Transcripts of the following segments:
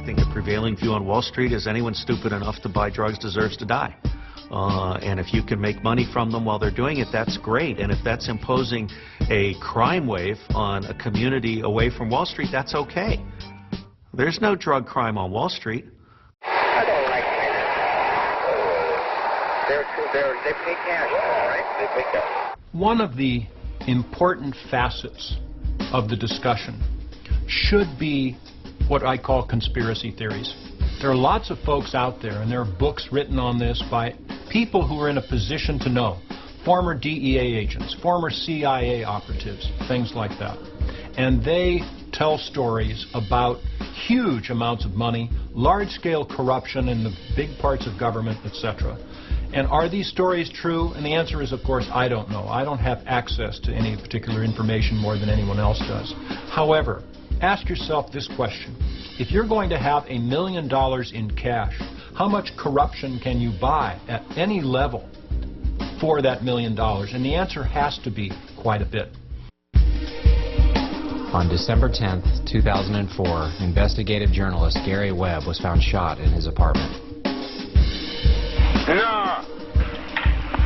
think the prevailing view on Wall Street is anyone stupid enough to buy drugs deserves to die. And if you can make money from them while they're doing it, that's great. And if that's imposing a crime wave on a community away from Wall Street, that's okay. There's no drug crime on Wall Street. I don't like that. They pay cash, right? They pay cash. One of the important facets of the discussion should be what I call conspiracy theories. There are lots of folks out there, and there are books written on this by people who are in a position to know. Former DEA agents, former CIA operatives, things like that. And they tell stories about huge amounts of money, large-scale corruption in the big parts of government, etc. And are these stories true? And the answer is, of course, I don't know. I don't have access to any particular information more than anyone else does. However, ask yourself this question. If you're going to have $1 million in cash, how much corruption can you buy at any level for that $1 million? And the answer has to be quite a bit. On December 10th, 2004, investigative journalist Gary Webb was found shot in his apartment. No,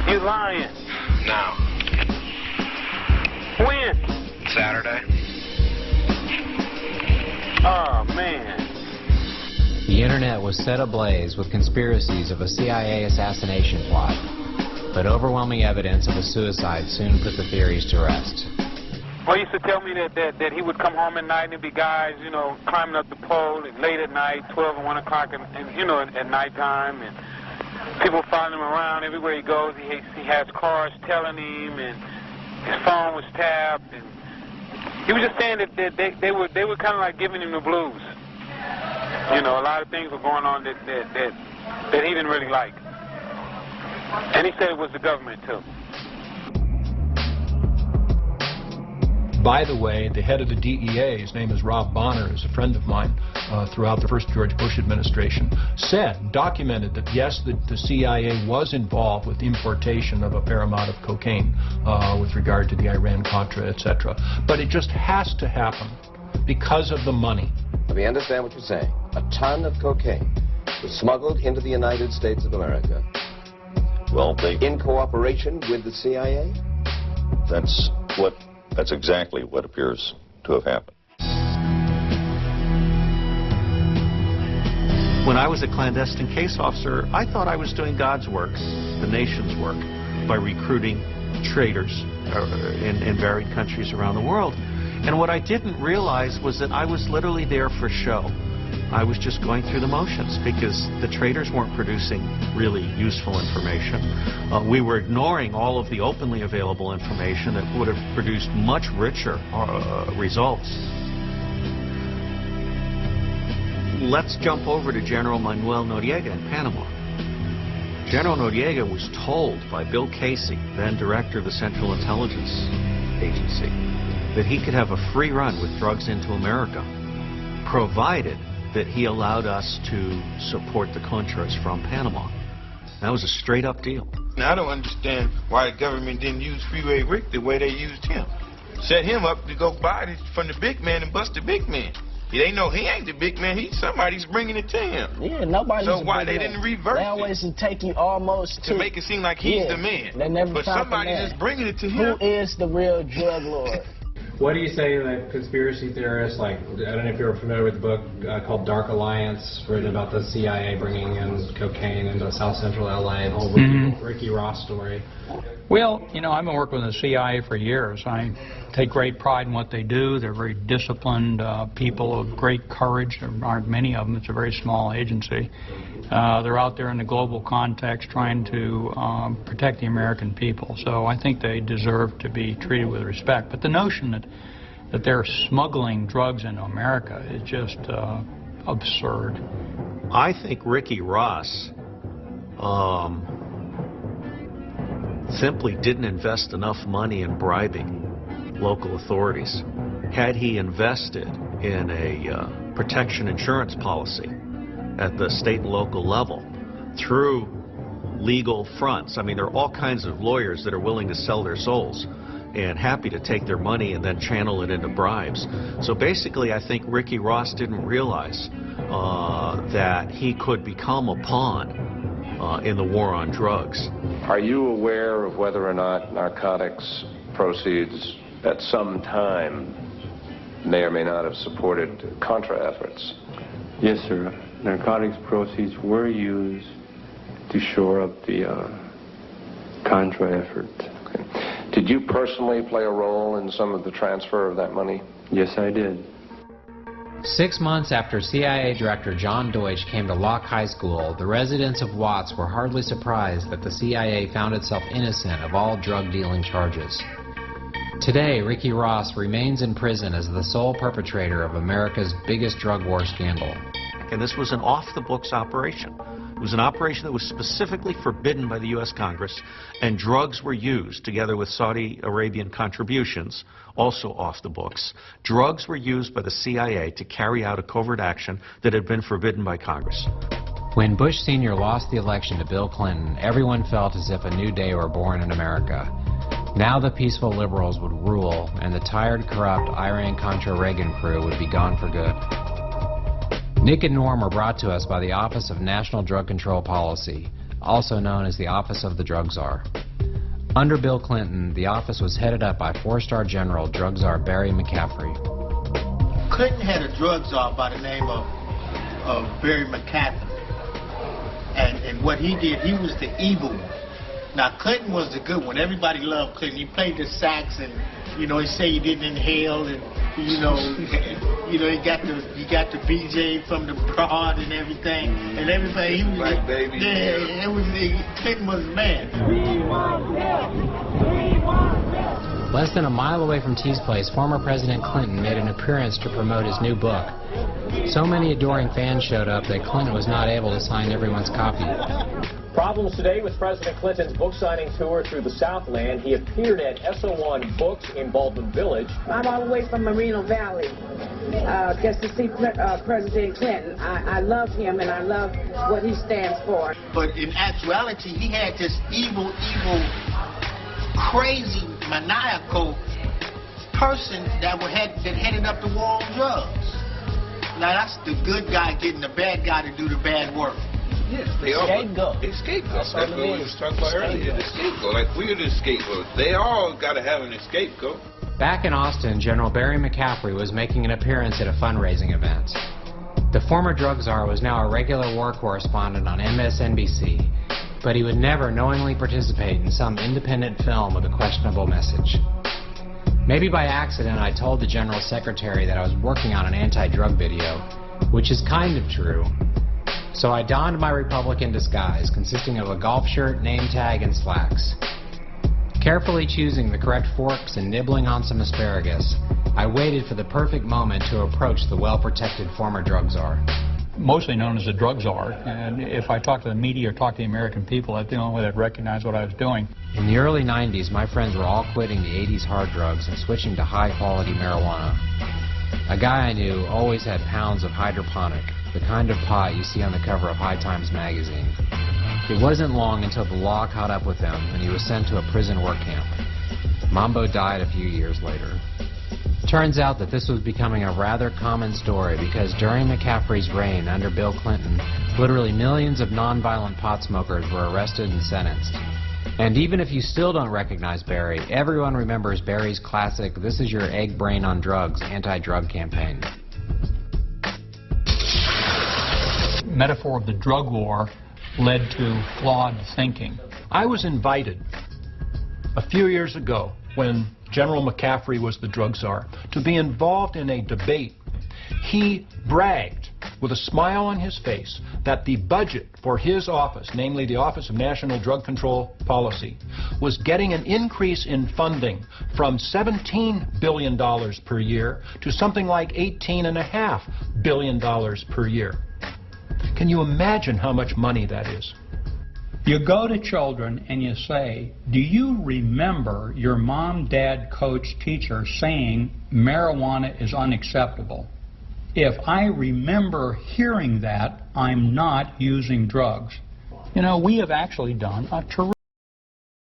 you lying. No. When? Saturday. Oh, man. The internet was set ablaze with conspiracies of a CIA assassination plot, but overwhelming evidence of a suicide soon put the theories to rest. Well, he used to tell me that he would come home at night and there'd be guys, you know, climbing up the pole late at night, 12 and 1 o'clock, and you know, at nighttime, and people following him around everywhere he goes. He has cars telling him, and his phone was tapped, and he was just saying that they were kind of like giving him the blues. You know, a lot of things were going on that he didn't really like. And he said it was the government, too. By the way, the head of the DEA, his name is Rob Bonner, is a friend of mine throughout the first George Bush administration, documented that yes, the CIA was involved with importation of a fair amount of cocaine with regard to the Iran-Contra, etc. But it just has to happen because of the money. Let me understand what you're saying. A ton of cocaine was smuggled into the United States of America. Well, in cooperation with the CIA? That's exactly what appears to have happened. When I was a clandestine case officer, I thought I was doing God's work, the nation's work, by recruiting traitors in varied countries around the world. And what I didn't realize was that I was literally there for show. I was just going through the motions because the traders weren't producing really useful information. We were ignoring all of the openly available information that would have produced much richer results. Let's jump over to General Manuel Noriega in Panama. General Noriega was told by Bill Casey, then director of the Central Intelligence Agency, that he could have a free run with drugs into America, provided that he allowed us to support the Contras from Panama. That was a straight-up deal. Now, I don't understand why the government didn't use Freeway Rick the way they used him. Set him up to go buy it from the big man and bust the big man. They know he ain't the big man. Somebody's bringing it to him. Yeah, nobody's. So why they didn't reverse it? They always take you almost to make it seem like he's the man. They never. But somebody's just bringing it to him. Who is the real drug lord? What do you say to like conspiracy theorists? Like, I don't know if you're familiar with the book called Dark Alliance, written about the CIA bringing in cocaine into South Central LA, the whole Ricky Ross story. Well, you know, I've been working with the CIA for years. I take great pride in what they do. They're very disciplined people of great courage. There aren't many of them. It's a very small agency. They're out there in the global context trying to protect the American people. So I think they deserve to be treated with respect. But the notion that they're smuggling drugs into America is just absurd. I think Ricky Ross simply didn't invest enough money in bribing local authorities. Had he invested in a protection insurance policy at the state and local level through legal fronts, I mean, there are all kinds of lawyers that are willing to sell their souls and happy to take their money and then channel it into bribes. So basically, I think Ricky Ross didn't realize that he could become a pawn in the war on drugs. Are you aware of whether or not narcotics proceeds at some time may or may not have supported Contra efforts? Yes, sir. Narcotics proceeds were used to shore up the Contra effort. Okay. Did you personally play a role in some of the transfer of that money? Yes, I did. 6 months after CIA Director John Deutsch came to Locke High School, the residents of Watts were hardly surprised that the CIA found itself innocent of all drug-dealing charges. Today, Ricky Ross remains in prison as the sole perpetrator of America's biggest drug war scandal. And this was an off-the-books operation. It was an operation that was specifically forbidden by the U.S. Congress, and drugs were used, together with Saudi Arabian contributions, also off the books. Drugs were used by the CIA to carry out a covert action that had been forbidden by Congress. When Bush Sr. lost the election to Bill Clinton, everyone felt as if a new day were born in America. Now the peaceful liberals would rule, and the tired, corrupt Iran-Contra Reagan crew would be gone for good. Nick and Norm were brought to us by the Office of National Drug Control Policy, also known as the Office of the Drug Czar. Under Bill Clinton, the office was headed up by four-star General Drug Czar Barry McCaffrey. Clinton had a drug czar by the name of Barry McCaffrey. And what he did, he was the evil one. Now, Clinton was the good one. Everybody loved Clinton. He played the sax, and, you know, he said he didn't inhale, and, you know, he got the BJ from the broad and everything, and everybody, he was Black baby. Yeah, Clinton was the man. Less than a mile away from T's place, former President Clinton made an appearance to promote his new book. So many adoring fans showed up that Clinton was not able to sign everyone's copy. Problems today with President Clinton's book signing tour through the Southland. He appeared at SO1 Books in Baldwin Village. I'm all the way from Moreno Valley just to see President Clinton. I love him and I love what he stands for. But in actuality, he had this evil, crazy, maniacal person that headed up the war on drugs. Now that's the good guy getting the bad guy to do the bad work. Yes, they all scapegoat. That's what we was talking about earlier. The scapegoat, like we're the scapegoat. They all got to have a scapegoat. Back in Austin, General Barry McCaffrey was making an appearance at a fundraising event. The former drug czar was now a regular war correspondent on MSNBC, but he would never knowingly participate in some independent film with a questionable message. Maybe by accident I told the General Secretary that I was working on an anti-drug video, which is kind of true. So I donned my Republican disguise, consisting of a golf shirt, name tag, and slacks. Carefully choosing the correct forks and nibbling on some asparagus, I waited for the perfect moment to approach the well-protected former drug czar. Mostly known as the drug czar, and if I talk to the media or talk to the American people, that's the only way they'd recognize what I was doing. In the early 90s, my friends were all quitting the 80s hard drugs and switching to high-quality marijuana. A guy I knew always had pounds of hydroponic, the kind of pot you see on the cover of High Times magazine. It wasn't long until the law caught up with him and he was sent to a prison work camp. Mambo died a few years later. Turns out that this was becoming a rather common story because during McCaffrey's reign under Bill Clinton, literally millions of nonviolent pot smokers were arrested and sentenced. And even if you still don't recognize Barry, everyone remembers Barry's classic "This is your egg brain on drugs" anti-drug campaign. Metaphor of the drug war led to flawed thinking. I was invited a few years ago when General McCaffrey was the drug czar to be involved in a debate. He bragged with a smile on his face that the budget for his office, namely the Office of National Drug Control Policy, was getting an increase in funding from $17 billion per year to something like $18.5 billion per year. Can you imagine how much money that is? You go to children and you say, do you remember your mom, dad, coach, teacher saying marijuana is unacceptable? If I remember hearing that, I'm not using drugs. You know, we have actually done a terrific